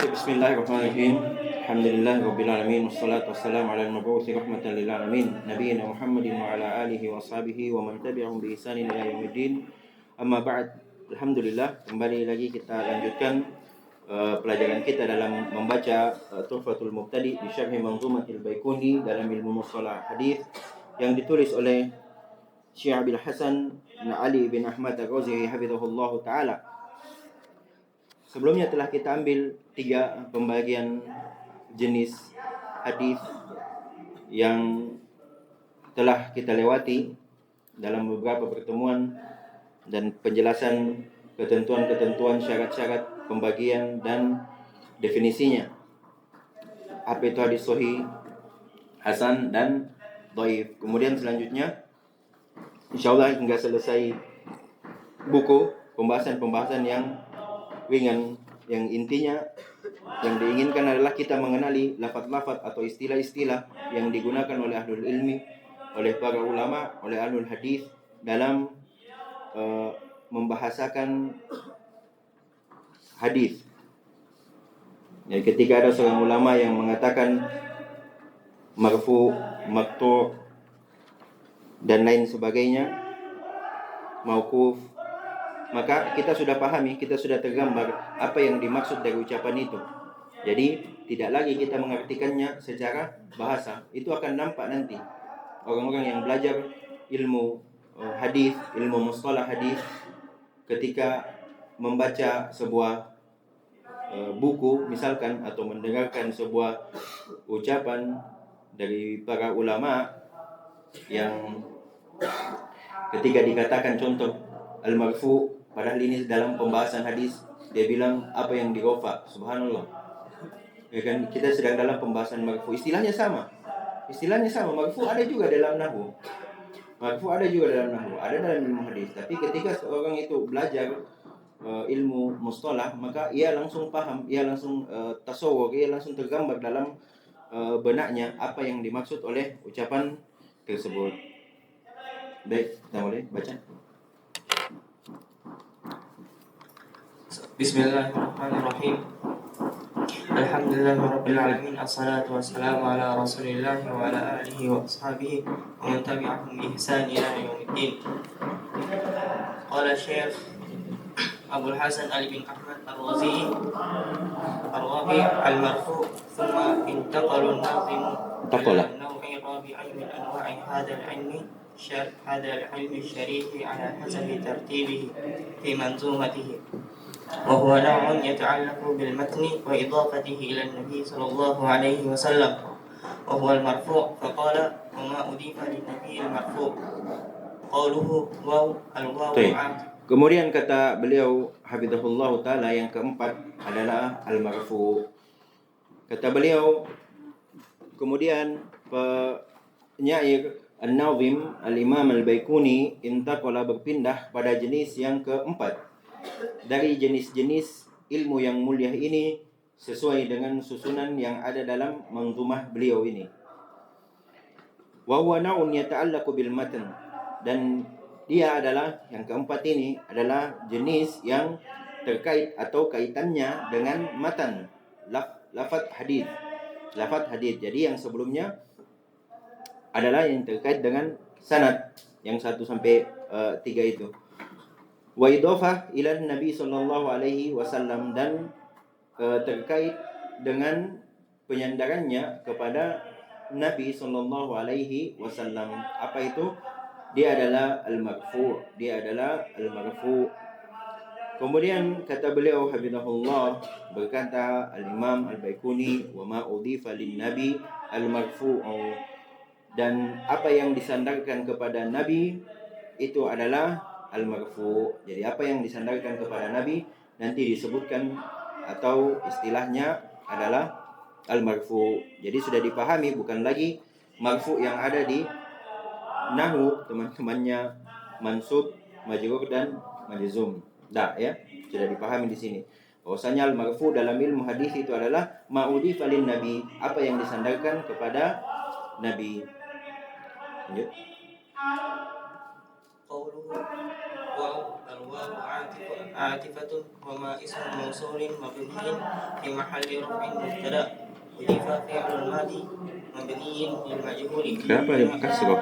Bismillahirrahmanirrahim. Alhamdulillahirabbil alamin wassalatu wassalamu ala al-mab'uts rahmatan lil alamin nabiyina Muhammadin wa ala alihi wa sahbihi wa man tabi'ahum bi ihsanin ila yaumiddin. Amma ba'd. Alhamdulillah, kembali lagi kita lanjutkan pelajaran kita dalam membaca Tuhfatul Mubtadi di Syarh Manzumatil Baiquni dalam ilmu mustalah hadis yang ditulis oleh Syekh Abil Hasan bin Ali bin Ahmad Ar-Razi hafizahullahu taala. Sebelumnya telah kita ambil 3 pembagian jenis hadis yang telah kita lewati dalam beberapa pertemuan dan penjelasan ketentuan-ketentuan, syarat-syarat pembagian dan definisinya. Apa itu hadis sahih, hasan dan dhaif. Kemudian selanjutnya insyaallah hingga selesai buku pembahasan-pembahasan yang ringan, yang intinya yang diinginkan adalah kita mengenali lafaz-lafaz atau istilah-istilah yang digunakan oleh ahlul ilmi, oleh para ulama, oleh ahlul hadis dalam membahasakan hadis. Ya, ketika ada seorang ulama yang mengatakan marfu, maqtu' dan lain sebagainya, mauquf, maka kita sudah pahami, kita sudah tergambar apa yang dimaksud dari ucapan itu. Jadi tidak lagi kita mengartikannya secara bahasa. Itu akan nampak nanti orang-orang yang belajar ilmu hadis, ilmu mustalah hadis, ketika membaca sebuah buku misalkan atau mendengarkan sebuah ucapan dari para ulama yang ketika dikatakan contoh al-marfu, padahal ini dalam pembahasan hadis, dia bilang apa yang dirofa, subhanallah. Ya kan, kita sedang dalam pembahasan marfu, istilahnya sama, marfu ada juga dalam nahwu, ada dalam ilmu hadis. Tapi ketika seorang itu belajar ilmu mustalah, maka ia langsung paham, ia langsung tasawwur, ia langsung tergambar dalam benaknya apa yang dimaksud oleh ucapan tersebut. Baik, kita mulai baca. Bismillahirrahmanirrahim. Alhamdulillahirabbil alamin. Assalatu wassalamu ala Rasulillah wa ala alihi wa ashabihi wa man tabi'ahum bi ihsan ila yaumiddin. Qala Syekh Abul Hasan Ali bin Ahmad Ar-Razi al-marfu thumma intaqala an-nazim ila an-naw'i rabi'i min anwa'i hadha al-'ilmi الشريف على حسب ترتيبه في منظومته، وهو نوع يتعلق بالمتن وإضافته إلى النبي صلى الله عليه وسلم، وهو المرفوع. فقال: وما أضيف للنبي المرفوع قوله الواو. Kemudian kata beliau hafizahullah ta'ala, yang keempat adalah al-marfu. Kata beliau, kemudian penyair An-Nazim Al-Imam Al-Baiquni intaqala, berpindah pada jenis yang keempat dari jenis-jenis ilmu yang mulia ini sesuai dengan susunan yang ada dalam manzumah beliau ini. Wa huwa na'un yata'allaqu bil matan, dan dia adalah, yang keempat ini adalah jenis yang terkait atau kaitannya dengan matan, lafaz hadis. Jadi yang sebelumnya adalah yang terkait dengan sanad yang 1 sampai 3 itu. Wa idhafah ila Nabi sallallahu alaihi wasallam, dan terkait dengan penyandarannya kepada Nabi sallallahu alaihi wasallam. Apa itu? Dia adalah al-marfu. Kemudian kata beliau hafizahullah, berkata al-Imam Al-Baiquni, wa ma udhifa lin-nabi al-marfu'u, dan apa yang disandarkan kepada Nabi itu adalah al-marfu. Jadi apa yang disandarkan kepada Nabi nanti disebutkan atau istilahnya adalah al-marfu. Jadi sudah dipahami, bukan lagi marfu yang ada di nahwu teman-temannya mansub, majrur dan majzum. Ya, sudah dipahami di sini. Bahwasanya al-marfu dalam ilmu hadis itu adalah ma'udhifa lin nabi, apa yang disandarkan kepada Nabi. Lanjut. Qauluhu والواو عاطفة وما اسم موصول مبني في محل رفع مبتدأ أضيف فعل الماضي مبني للمجهول Kenapa dia kasih kok?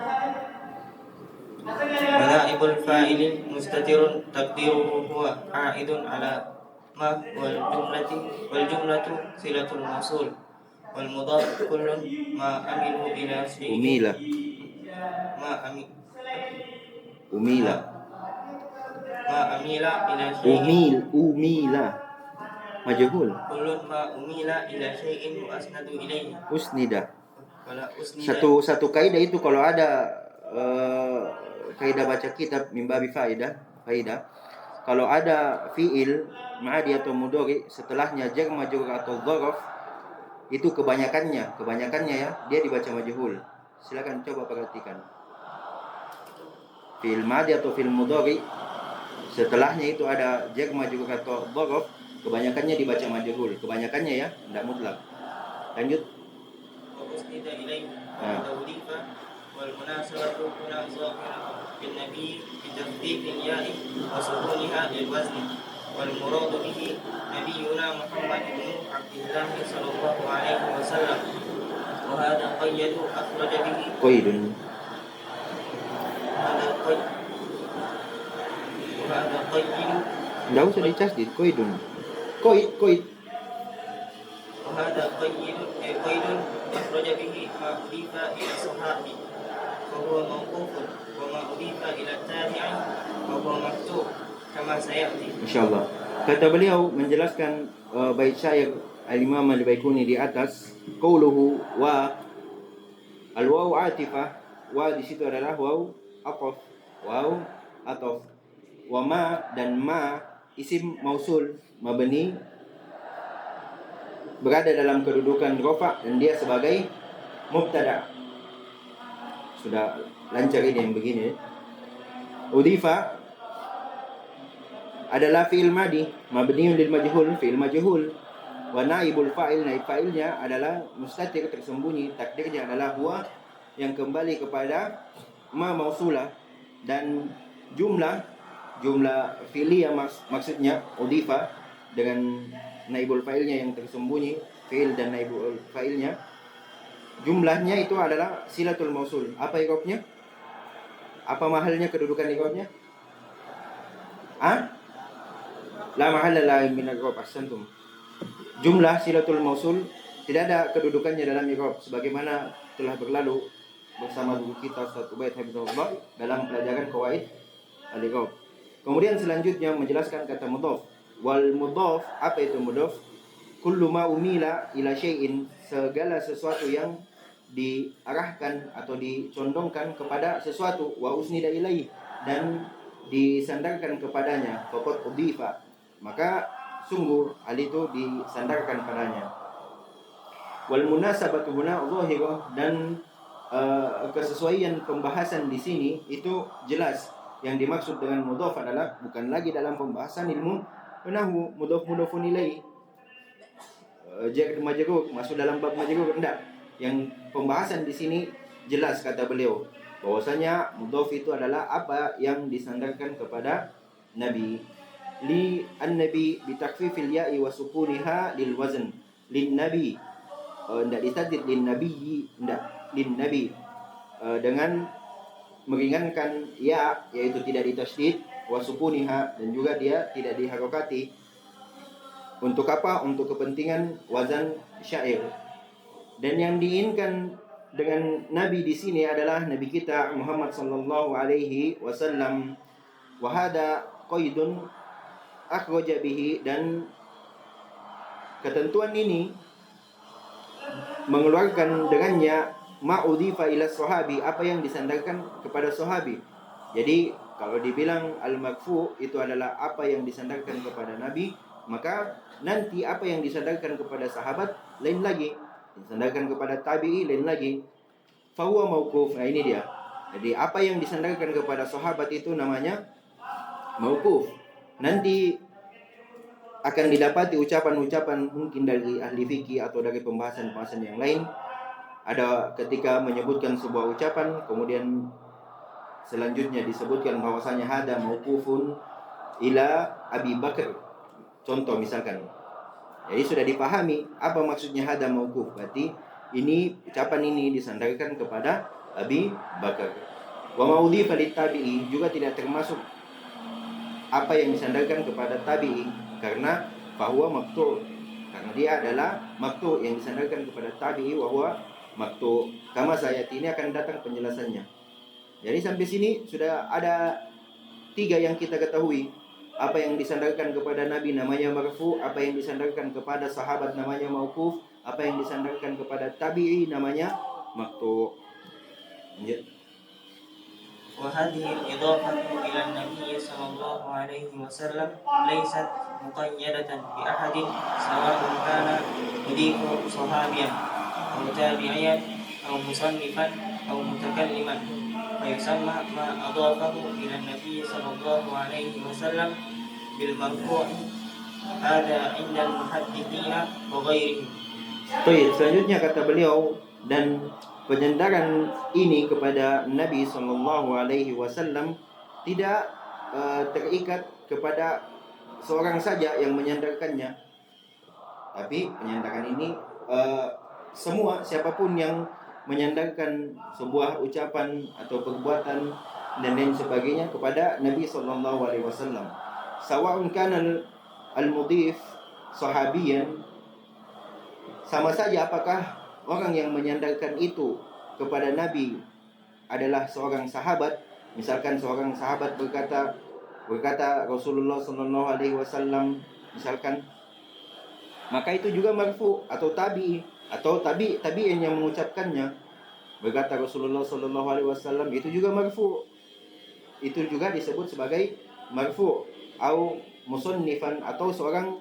ونائب الفاعل مستتر تقديره هو عائد على ما والجملة صلة الموصول والمضاف كل ما أملوا إلى شيء Umila. ما أمل Umila. ما أميل إلى شيء Umila. Majhul. كل ما أميل إلى شيء وأسند إليه Usnida. ولا أسند Satu kaidah itu kalau ada kaidah baca kitab mimbabi faidah. Kalau ada fiil ma'adi atau mudhari setelahnya jar majrur atau dzaraf itu kebanyakannya ya dia dibaca majhul. Silakan coba perhatikan. Fiil ma'adi atau fiil mudhari setelahnya itu ada jar majrur atau dzaraf, kebanyakannya dibaca majhul. Kebanyakannya ya, tidak mutlak. Lanjut. وأسند إليه وتوظيف والمناسبة هنا ظاهرة بالنبي بتخفيف الياء وسكونها للوزن والمراد به نبينا محمد بن عبد الله صلى الله عليه وسلم وهذا قيد أخرج به Qaidun. وهذا قيد Tidak usah ditasdid, qaidun. Qaid. وهذا قيد أخرج به ما أضيف إلى الصحابي وهو موقوف وما أضيف إلى التابع وهو مكتوب كما سيأتي. Insyaallah. Kata beliau menjelaskan bait syair Al-Imam Al-Baiquni di atas, qauluhu wa al-waw atifah, wa di situ adalah waw ataf. Wa ma dan ma isim mausul mabni berada dalam kedudukan rafa dan dia sebagai mubtada. Sudah lancar ini yang begini. Udifa adalah fi'il madi mabniun lil majhul, fi'il majhul. Wa naibul fa'il, naib fa'ilnya adalah mustatir, tersembunyi, takdirnya adalah huwa yang kembali kepada ma mausulah, dan jumlah fi'liyah maksudnya udifa dengan naibul fa'ilnya yang tersembunyi, fi'il dan naibul fa'ilnya, jumlahnya itu adalah silatul mausul. Apa i'rabnya? Apa mahalnya kedudukan i'rabnya? La mahalla la min al-i'rab, ahsantum. Jumlah silatul mausul tidak ada kedudukannya dalam i'rab sebagaimana telah berlalu bersama guru kita Ustaz Ubaid Habibullah dalam pelajaran qawaid al-i'rab. Kemudian selanjutnya menjelaskan kata mudhaf. Wal mudhaf, apa itu mudhaf? Kullu ma umila ila syai'in, segala sesuatu yang diarahkan atau dicondongkan kepada sesuatu, wa usnida ilaihi, dan disandarkan kepadanya, faqad udhifa, maka sungguh hal itu disandarkan padanya. Wal munasabatu huna dhahirah, dan kesesuaian pembahasan di sini itu jelas. Yang dimaksud dengan mudhaf adalah bukan lagi dalam pembahasan ilmu nahwu mudhafun ilaih, jar majrur masuk dalam bab majrur, enggak. Yang pembahasan di sini jelas kata beliau bahwasanya mudhaf itu adalah apa yang disandarkan kepada nabi. Li an-nabi bi takhfifil ya'i wa sukuniha lil wazn. Lin nabi, enggak ditadid lin nabiyyi, enggak, lin nabi, dengan meringankan ya, yaitu tidak ditasydid, wa sukuniha, dan juga dia tidak diharokati. Untuk apa? Untuk kepentingan wazan syair. Dan yang diinginkan dengan nabi di sini adalah nabi kita Muhammad sallallahu alaihi wasallam. Wa hada qaidun akhraja bihi, dan ketentuan ini mengeluarkan dengannya ma'udhifa ila sahabi, apa yang disandarkan kepada sahabi. Jadi kalau dibilang al-marfu itu adalah apa yang disandarkan kepada nabi, maka nanti apa yang disandarkan kepada sahabat lain lagi, disandarkan kepada tabi'i lain lagi. Fa huwa mauquf. Nah, ini dia. Jadi apa yang disandarkan kepada sahabat itu namanya mauquf. Nanti akan didapati ucapan-ucapan mungkin dari ahli fikih atau dari pembahasan-pembahasan yang lain. Ada ketika menyebutkan sebuah ucapan, kemudian selanjutnya disebutkan bahwasanya hada mauqufun, ila Abi Bakar. Contoh misalkan. Jadi sudah dipahami apa maksudnya hada mauquf. Berarti ini ucapan ini disandarkan kepada Abi Bakar. Wa maudhifa tabi'i juga tidak termasuk apa yang disandarkan kepada tabi'i karena bahwa maktu, karena dia adalah maktu yang disandarkan kepada tabi'i bahwa maktu. Kama sayat ini akan datang penjelasannya. Jadi sampai sini sudah ada 3 yang kita ketahui. Apa yang disandarkan kepada Nabi namanya marfu, apa yang disandarkan kepada sahabat namanya mauquf, apa yang disandarkan kepada tabi'i namanya maktu. وهذه الإضافة إلى النبي صلى الله عليه وسلم ليست مقيدة بأحد سواء كان يضيف صحابيا أو تابعيا أو مصنفا أو متكلما فيسمى ما أضافه إلى النبي صلى الله عليه وسلم بالمرفوع هذا عند المحدثين وغيرهم. Baik, selanjutnya kata beliau, dan penyandaran ini kepada Nabi SAW tidak terikat kepada seorang saja yang menyandarkannya, tapi penyandaran ini semua siapapun yang menyandarkan sebuah ucapan atau perbuatan dan lain sebagainya kepada Nabi SAW. Sawa'un kana al-mudhif sahabiyan, sama saja apakah orang yang menyandarkan itu kepada Nabi adalah seorang sahabat. Misalkan seorang sahabat berkata Rasulullah sallallahu alaihi wasallam misalkan, maka itu juga marfu. Atau tabi'in yang mengucapkannya berkata Rasulullah sallallahu alaihi wasallam, itu juga marfu. Itu juga disebut sebagai marfu. Au musannifan, atau seorang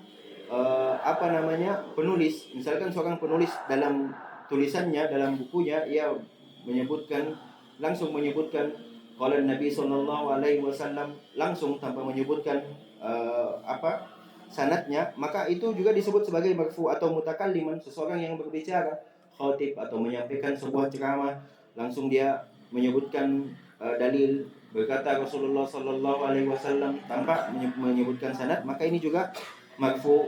penulis. Misalkan seorang penulis dalam tulisannya, dalam bukunya, ia langsung menyebutkan qala Nabi sallallahu alaihi wasallam langsung tanpa menyebutkan sanadnya, maka itu juga disebut sebagai marfu. Atau mutakalliman, seseorang yang berbicara, khatib atau menyampaikan sebuah ceramah, langsung dia menyebutkan dalil, berkata Rasulullah sallallahu alaihi wasallam tanpa menyebutkan sanad, maka ini juga marfu.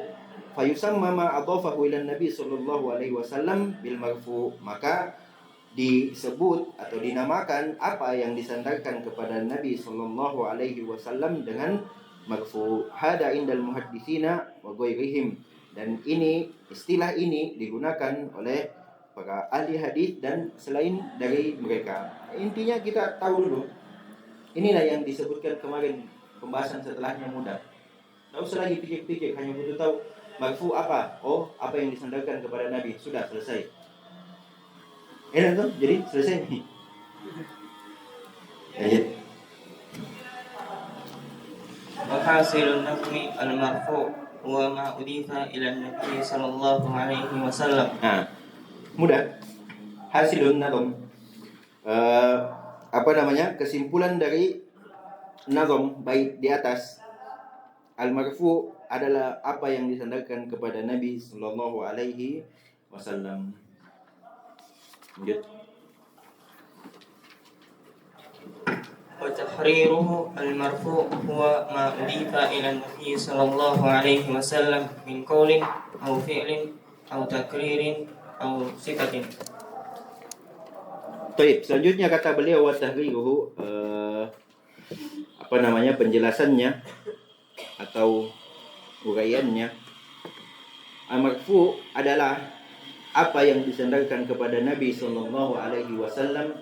Fayusamma ma adhafahu ila Nabi sallallahu alaihi wasallam bil marfu, maka disebut atau dinamakan apa yang disandarkan kepada Nabi sallallahu alaihi wasallam dengan marfu. Hada indal muhadditsina wa ghairihim, dan ini istilah ini digunakan oleh para ahli hadis dan selain dari mereka. Intinya kita tahu dulu, inilah yang disebutkan kemarin, pembahasan setelahnya mudah. Tidak usah lagi pikir-pikir, hanya butuh tahu marfu apa. Oh, apa yang disandarkan kepada Nabi. Sudah selesai. Enak tuh, jadi selesai nih. Lanjut. وحاصل النظم المرفوع هو ما أضيف إلى النبي صلى الله عليه وسلم. Mudah. Hasilun nazm. Kesimpulan dari nazm bait di atas. Al-marfu adalah apa yang disandarkan kepada Nabi sallallahu alaihi wasallam. Lanjut. وتحريره المرفوع هو ما أضيف إلى النبي صلى الله عليه وسلم من قول أو فعل أو تقرير أو صفة. Baik, selanjutnya kata beliau wa tahriruhu, penjelasannya atau uraiannya. Al-marfu adalah apa yang disandarkan kepada Nabi sallallahu alaihi wasallam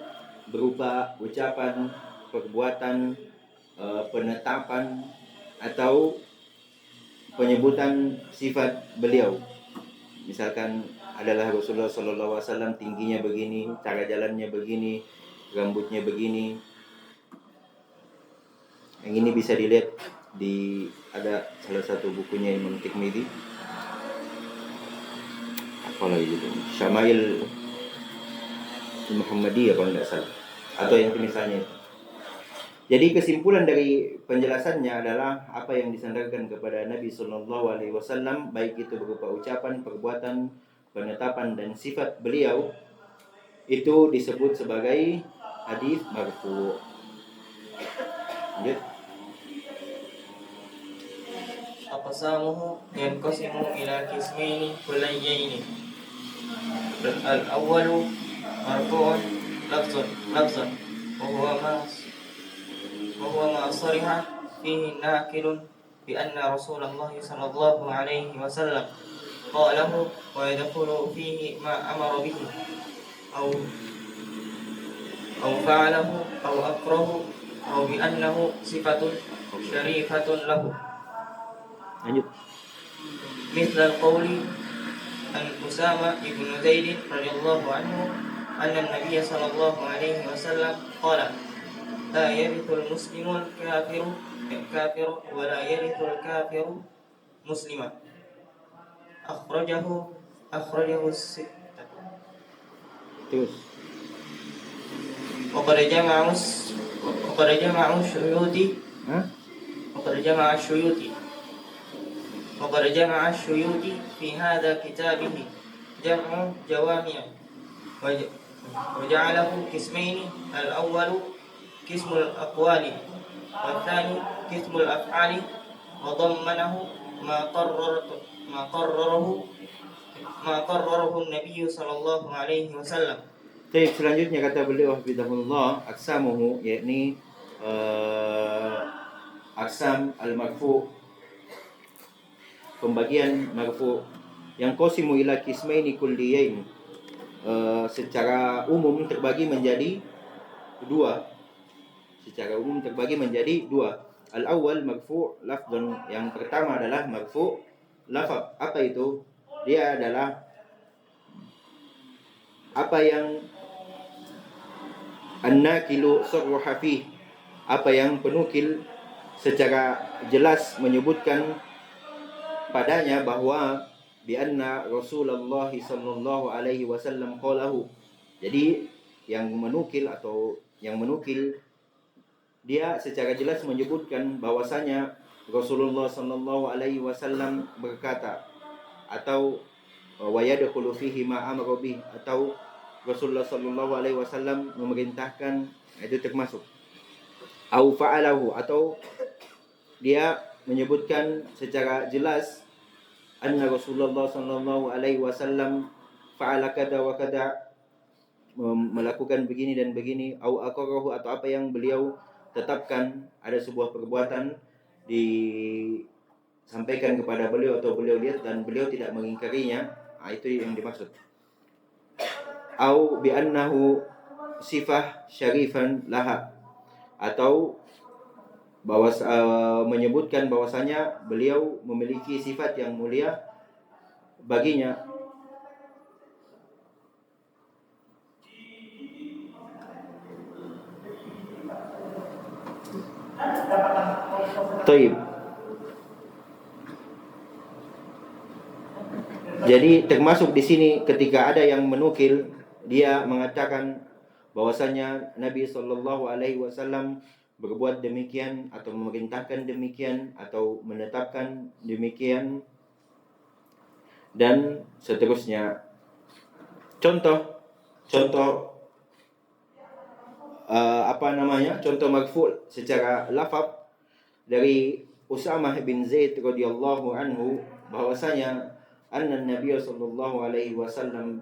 berupa ucapan, perbuatan, penetapan atau penyebutan sifat beliau. Misalkan adalah Rasulullah sallallahu alaihi wasallam tingginya begini, cara jalannya begini, rambutnya begini. Yang ini bisa dilihat ada salah satu bukunya Imam Tirmidzi. Apa lagi itu? Syama'il Muhammadiyah kalau tidak salah. Atau yang misalnya itu. Jadi kesimpulan dari penjelasannya adalah apa yang disandarkan kepada Nabi sallallahu alaihi wasallam, baik itu berupa ucapan, perbuatan, penetapan dan sifat beliau, itu disebut sebagai hadis marfu. Lanjut. وأقسامه ينقسم إلى قسمين كليين. الأول مرفوع لفظا وهو ما صرح فيه ناقل بأن رسول الله صلى الله عليه وسلم قاله ويدخل فيه ما أمر به أو فعله أو أكره أو بأنه صفة شريفة له، Lanjut. مثل القول عن أسامة بن زيد رضي الله عنه أن النبي صلى الله عليه وسلم قال: لا يرث المسلم الكافر ولا يرث الكافر مسلما. أخرجه الستة. Terus. وقد جمع الشيوطي في هذا كتابه جمع جوامع وجعله قسمين: الأول قسم الأقوال والثاني قسم الأفعال، وضمنه ما قرره النبي صلى الله عليه وسلم. Baik, selanjutnya kata beliau hafizahullah, aksamuhu, yakni aksam al-marfu, pembagian marfu yang qasimu ila qismaini kulliyain, secara umum terbagi menjadi dua. Al-awwal marfu' lafdhan, yang pertama adalah marfu' lafaz. Apa itu? Dia adalah apa yang an-naqilu sarraha fih, apa yang penukil secara jelas menyebutkan padanya bahwa bi anna Rasulullah sallallahu alaihi wasallam qalahu. Jadi yang menukil dia secara jelas menyebutkan bahwasanya Rasulullah sallallahu alaihi wasallam berkata, atau wa yadkhulu fihi ma amara bih, atau Rasulullah sallallahu alaihi wasallam memerintahkan, itu termasuk. Au fa'alahu, atau dia menyebutkan secara jelas anna Rasulullah sallallahu alaihi wasallam fa'ala kada wa kada, melakukan begini dan begini. Au aqarrahu, atau apa yang beliau tetapkan, ada sebuah perbuatan disampaikan kepada beliau atau beliau lihat dan beliau tidak mengingkarinya. Itu yang dimaksud. Au bi annahu sifah syarifan laha, atau menyebutkan bahwasanya beliau memiliki sifat yang mulia baginya. Taib. Jadi termasuk di sini ketika ada yang menukil, dia mengatakan bahwasanya Nabi sallallahu alaihi wasallam berbuat demikian atau memerintahkan demikian atau menetapkan demikian dan seterusnya. Contoh contoh marfu' secara lafaz dari Usamah bin Zaid radhiyallahu anhu, bahwasanya Nabi sallallahu alaihi wasallam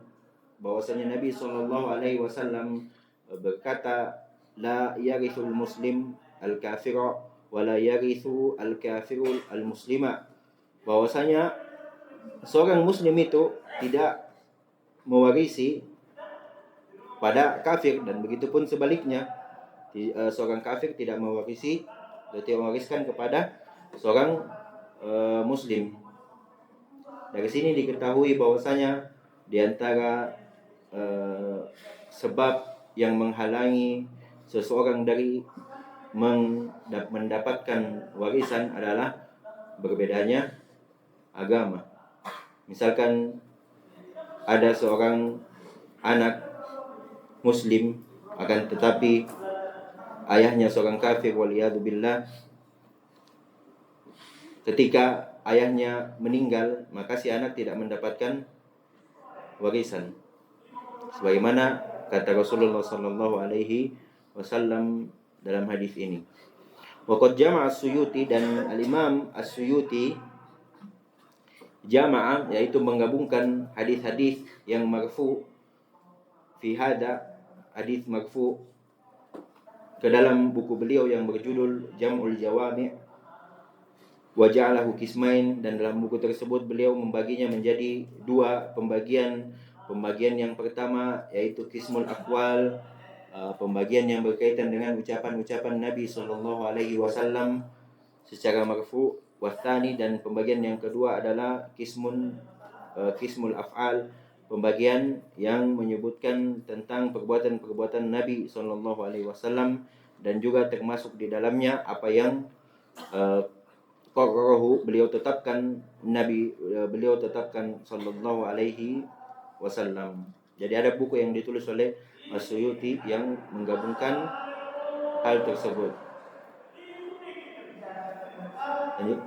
berkata, la yarithul muslim al-kafira wa la yarithu al-kafiru al-muslima, bahwasanya seorang muslim itu tidak mewarisi pada kafir, dan begitu pun sebaliknya, seorang kafir tidak mewariskan kepada seorang muslim. Dari sini diketahui bahwasanya di antara sebab yang menghalangi seseorang dari mendapatkan warisan adalah berbedanya agama. Misalkan ada seorang anak muslim akan tetapi ayahnya seorang kafir, waliyadzubillah. Ketika ayahnya meninggal, maka si anak tidak mendapatkan warisan, sebagaimana kata Rasulullah sallallahu alaihi wasallam dalam hadis ini. Waqad jama'a As-Suyuti, dan Al-Imam As-Suyuti jamaah, yaitu menggabungkan hadis-hadis yang marfu fi hada, hadis marfu ke dalam buku beliau yang berjudul Jam'ul Jawami' wa ja'alahu qismain, dan dalam buku tersebut beliau membaginya menjadi dua pembagian. Pembagian yang pertama yaitu qismul aqwal, pembagian yang berkaitan dengan ucapan-ucapan Nabi sallallahu alaihi wasallam secara marfu, wasani, dan pembagian yang kedua adalah qismul af'al, pembagian yang menyebutkan tentang perbuatan-perbuatan Nabi sallallahu alaihi wasallam, dan juga termasuk di dalamnya apa yang qarrarahu, beliau tetapkan sallallahu alaihi wasallam. Jadi ada buku yang ditulis oleh As-Suyuti yang menggabungkan hal tersebut. Lanjut.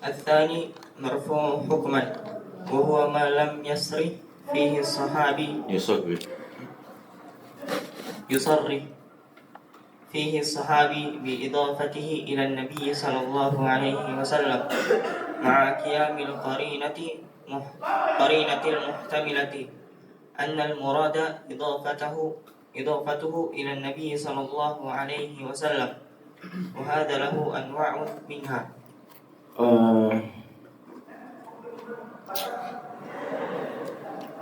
الثاني مرفوع حكما وهو ما لم يصرح فيه الصحابي بإضافته إلى النبي صلى الله عليه وسلم مع قيام القرينة المحتملة أن المراد إضافته إلى النبي صلى الله عليه وسلم وهذا له أنواع منها.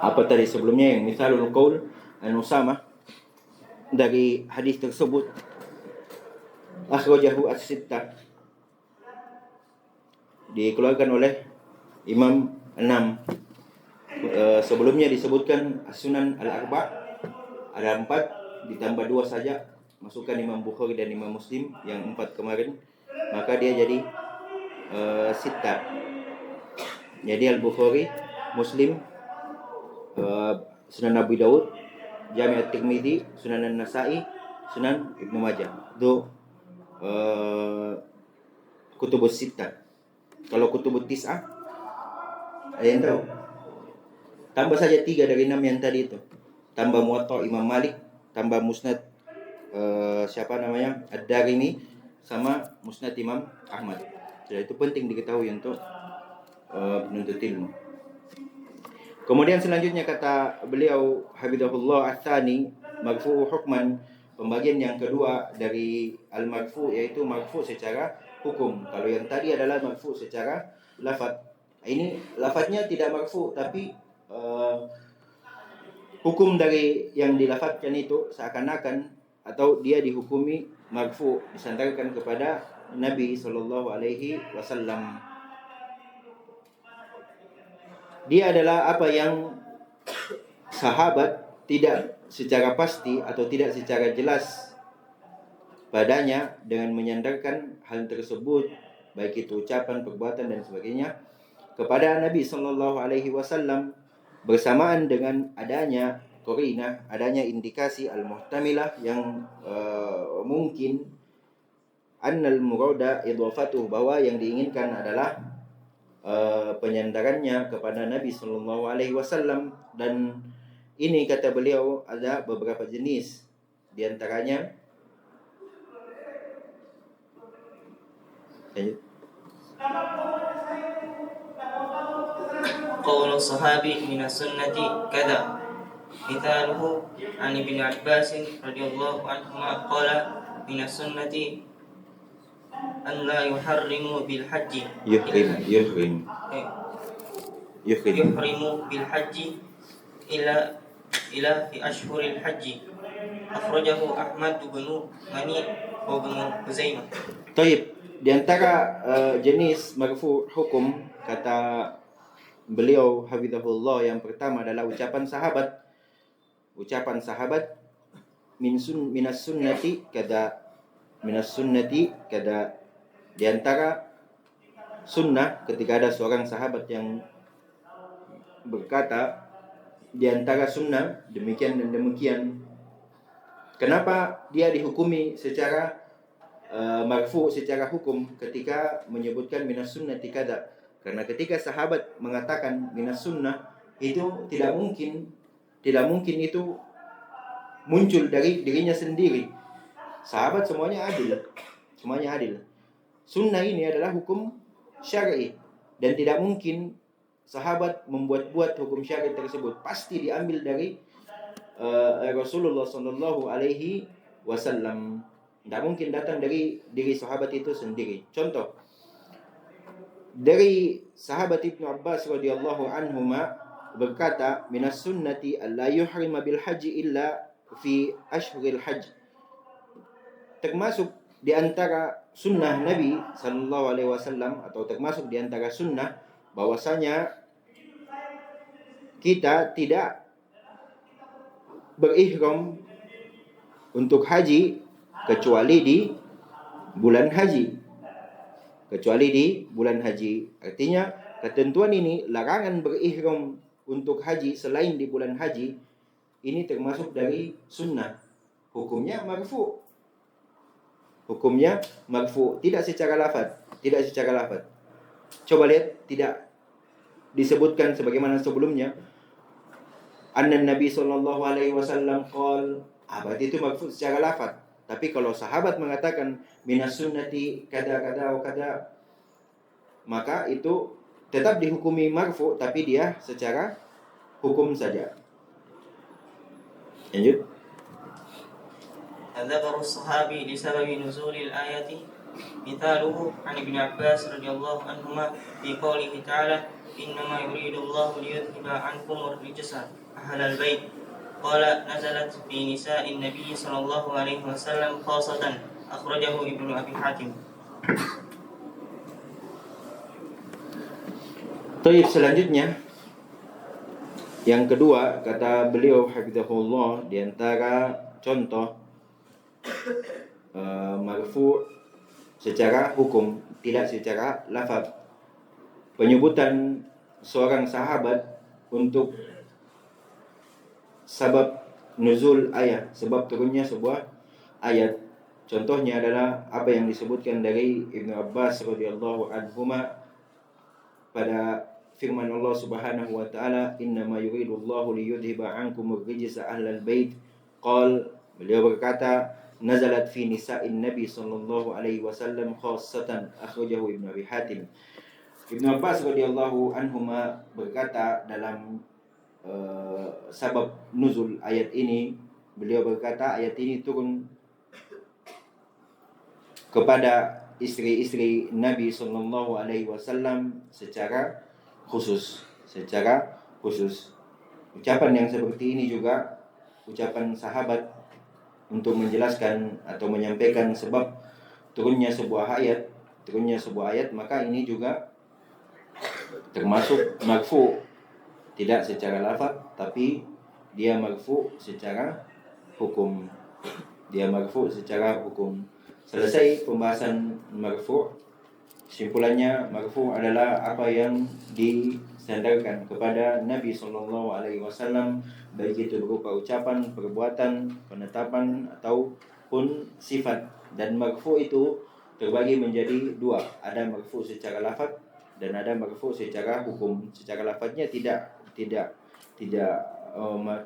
Apa tadi sebelumnya yang misalul qaul an-Usamah, dari hadis tersebut akhrajahu as-sittah, dikeluarkan oleh Imam 6. Sebelumnya disebutkan As-Sunan Al-Arba', ada 4 ditambah 2 saja, masukkan Imam Bukhari dan Imam Muslim yang 4 kemarin, maka dia jadi sittah. Jadi Al-Bukhari, Muslim, Sunan Abu Daud, Jami' At-Tirmidzi, Sunan An-Nasa'i, Sunan Ibnu Majah. Itu kutubus sittah. Kalau kutubut tis'ah, ada yang tahu? Tambah saja 3 dari 6 yang tadi itu. Tambah Muwatta Imam Malik, tambah Musnad Ad-Darimi, sama Musnad Imam Ahmad. Jadi itu penting diketahui untuk penuntut ilmu. Kemudian selanjutnya kata beliau hafizahullah, ats-tsani marfu' hukman, pembagian yang kedua dari al-marfu' yaitu marfu' secara hukum. Kalau yang tadi adalah marfu' secara lafaz. Ini lafaznya tidak marfu' tapi hukum dari yang dilafazkan itu seakan-akan atau dia dihukumi marfu', disandarkan kepada Nabi sallallahu alaihi wasallam. Dia adalah apa yang sahabat tidak secara pasti atau tidak secara jelas padanya dengan menyandarkan hal tersebut, baik itu ucapan, perbuatan, dan sebagainya, kepada Nabi sallallahu alaihi wasallam, bersamaan dengan adanya qarinah, adanya indikasi al-muhtamilah yang mungkin annal murada idhafatuh, bahwa yang diinginkan adalah penyandarannya kepada Nabi sallallahu alaihi wasallam. Dan ini kata beliau ada beberapa jenis, di antaranya قول الصحابي من السنة كذا مثاله عن ابن عباس رضي الله عنهما قال من السنة أن لا يحرموا بالحج يحرموا بالحج إلى في أشهر الحج أخرجه أحمد بن مني وابن خزيمة. Taib, di antara jenis marfu' hukum kata beliau hafizahullah, yang pertama adalah ucapan sahabat. Ucapan sahabat minas sunnati kada di antara sunnah, ketika ada seorang sahabat yang berkata di antara sunnah demikian dan demikian. Kenapa dia dihukumi secara marfu' secara hukum ketika menyebutkan minas sunnati kada? Karena ketika sahabat mengatakan minas sunnah, itu tidak mungkin itu muncul dari dirinya sendiri. Sahabat semuanya adil. sunnah ini adalah hukum syar'i dan tidak mungkin sahabat membuat-buat hukum syar'i tersebut. Pasti diambil dari Rasulullah Sallallahu Alaihi Wasallam. Tidak mungkin datang dari diri sahabat itu sendiri. Contoh dari sahabat Ibnu Abbas radhiyallahu anhuma berkata, minas sunnati alla yuhrima bil haji illa fi ashhuril hajj. Termasuk di antara sunnah Nabi sallallahu alaihi wasallam, atau termasuk di antara sunnah bahwasanya kita tidak berihram untuk haji kecuali di bulan haji. Kecuali di bulan haji. Artinya ketentuan ini, larangan berihram untuk haji selain di bulan haji, ini termasuk dari sunnah. Hukumnya marfu. Hukumnya marfu, tidak secara lafaz, tidak secara lafaz. Coba lihat, tidak disebutkan sebagaimana sebelumnya. Anna Nabi sallallahu alaihi wasallam qol, berarti itu marfu secara lafaz. Tapi kalau sahabat mengatakan minas sunnati kada wa kada, maka itu tetap dihukumi marfu, tapi dia secara hukum saja. Lanjut. ذكر الصحابي لسبب نزول الآية مثاله عن ابن عباس رضي الله عنهما في قوله تعالى إنما يريد الله ليذهب عنكم الرجس أهل البيت قال نزلت في نساء النبي صلى الله عليه وسلم خاصة أخرجه ابن أبي حاتم. Taib, selanjutnya yang kedua, kata beliau hafizahullah, di antara contoh marfu secara hukum, tidak secara lafaz, penyebutan seorang sahabat untuk sebab nuzul ayat, sebab turunnya sebuah ayat. Contohnya adalah apa yang disebutkan dari Ibnu Abbas radhiyallahu anhuma pada firman Allah Subhanahu wa taala, innama yuridullahu liyudhiba ankumur rijsa ahlal bait. Beliau berkata, nazalat fi nisa'in Nabi sallallahu alaihi wasallam khassatan, akhrajahu Ibnu Abi Hatim. Ibnu Abbas radhiyallahu anhuma berkata dalam sabab nuzul ayat ini, beliau berkata ayat ini turun kepada istri-istri Nabi sallallahu alaihi wasallam secara khusus. Ucapan yang seperti ini juga ucapan sahabat untuk menjelaskan atau menyampaikan sebab turunnya sebuah ayat, maka ini juga termasuk marfu, tidak secara lafaz, tapi dia marfu secara hukum. Selesai pembahasan marfu. Kesimpulannya, marfu adalah apa yang disandarkan kepada Nabi sallallahu alaihi wasallam, baik itu berupa ucapan, perbuatan, penetapan ataupun sifat. Dan marfu itu terbagi menjadi dua, ada marfu secara lafaz dan ada marfu secara hukum. Secara lafaznya tidak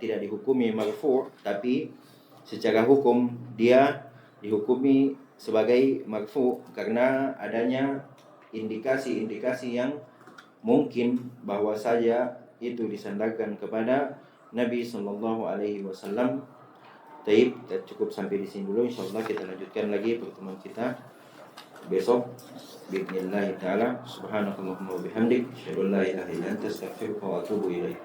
dihukumi marfu, tapi secara hukum dia dihukumi sebagai marfu karena adanya indikasi-indikasi yang mungkin bahwa saja itu disandarkan kepada Nabi sallallahu alaihi wasallam. Taib, kita cukup sampai di sini dulu. Insyaallah kita lanjutkan lagi pertemuan kita besok bismillah taala. Subhanakallahumma wa bihamdik, asyhadu an la ilaha illa anta, astaghfiruka wa atubu ilaik.